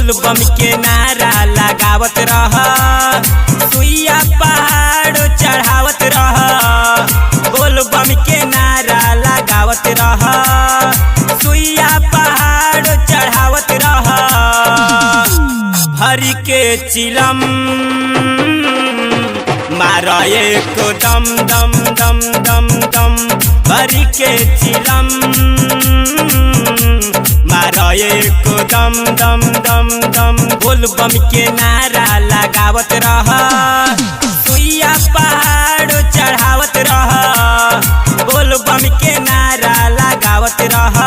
बोल बम के नारा लगावत रह, सुइया पहाड़ चढ़ावत रह। बोल बम के नारा लगावत रह, सुइया पहाड़ चढ़ावत रह। भरी के चिलम मारा एक दम दम दम दम दम, भरी के चिलम मारा एक दम दम दम दम। बोल बम के नारा लगावत रह, सुइया पहाड़ चढ़ावत रह। बोल बम के नारा लगावत रह,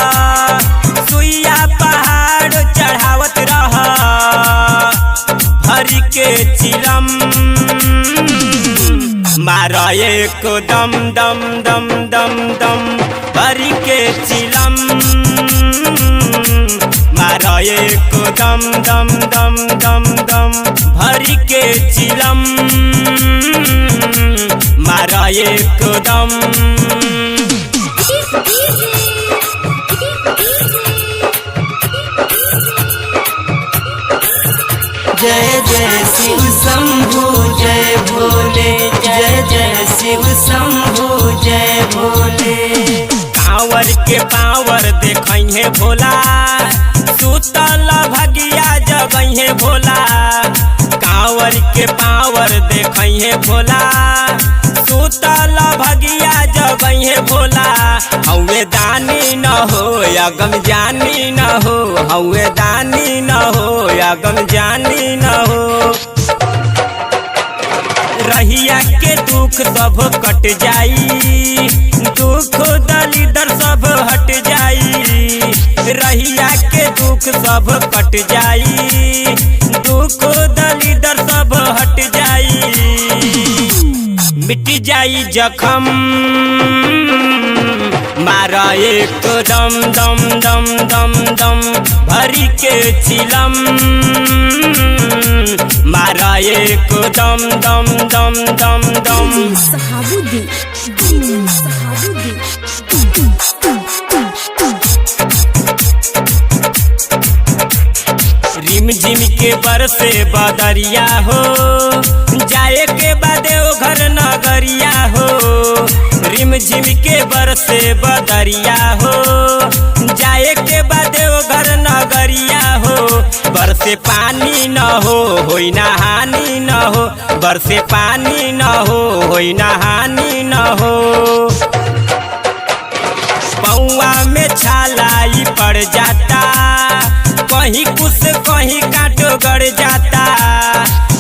सुइया पहाड़ चढ़ावत रह। भरी के चिलम मारा एक दम दम दम दम दम, भरी के चिलम मारा एक दम दम दम दम दम। भरी के चिलम मारा एक दम। जय जय शिव शंभु जय भोले, जय जय शिव शंभु जय भोले। कांवर के पावर देखइहे भोला, सुतल भगिया जगइहे भोला। कांवर के पावर देखइहे भोला, सुतल भगिया जगइहे भोला। हउए दानी न हो अगम जानी न हो, हउए दानी न हो अगम जानी न हो। रहिया के दुख सब कट जाई, दुख दलिदर सब हट जाई। रहिया के दुख सब कट जाई, दुख दलिदर सब हट जाई। मिट जाई जखम मारा एक दम दम दम दम दम। भरी के चिलम मारा एक दम दम दम दम दम। रिम झिम के बरसे बदरिया हो, जाए के बादे ओ घर नगरिया हो। रिम झिम के बरसे बदरिया हो, जाए के बादे ओ घर नगरिया हो। बरसे पानी न हो होई ना हानि न हो, बरसे पानी न हो होई ना हानि न हो। पौआ में छालाई पड़ जाता, कहीं कुछ कहीं कांटो गड़ जाता।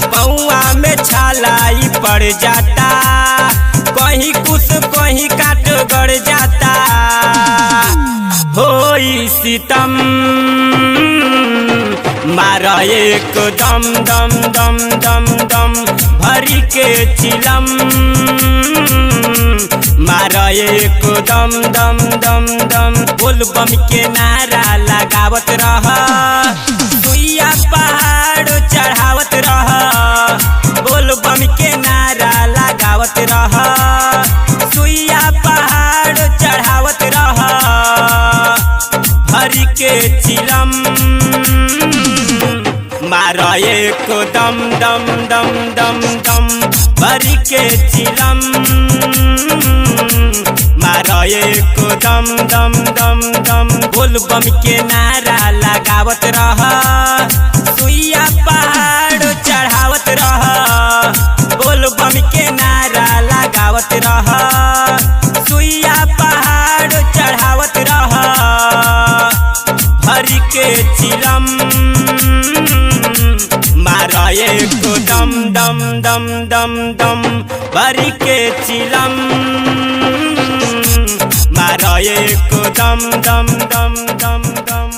पौआ में छालाई पड़ जाता, कहीं कुछ कहीं कांटो गड़ जाता। होई सितम मारा एक दम दम दम दम दम। भरी के चिलम मारा एक दम दम दम दम। बोल बम के नारा लगावत रह, सुइया पहाड़ चढ़ावत रह। बोल बम के नारा लगावत रह, सुइया पहाड़ चढ़ावत रह। भरी के चिलम मारा एक दम दम दम दम दम। भरी के चिलम मारा एक दम दम दम दम। बोल बम के नारा लगावत रह, सुइया पहाड़ चढ़ावत रह। बोल बम के नारा लगावत रह, सुइया पहाड़ चढ़ावत रह। भरी के चिलम मारा एक दम दम दम दम दम। भरी के चिलम मारा एक दम दम दम दम दम।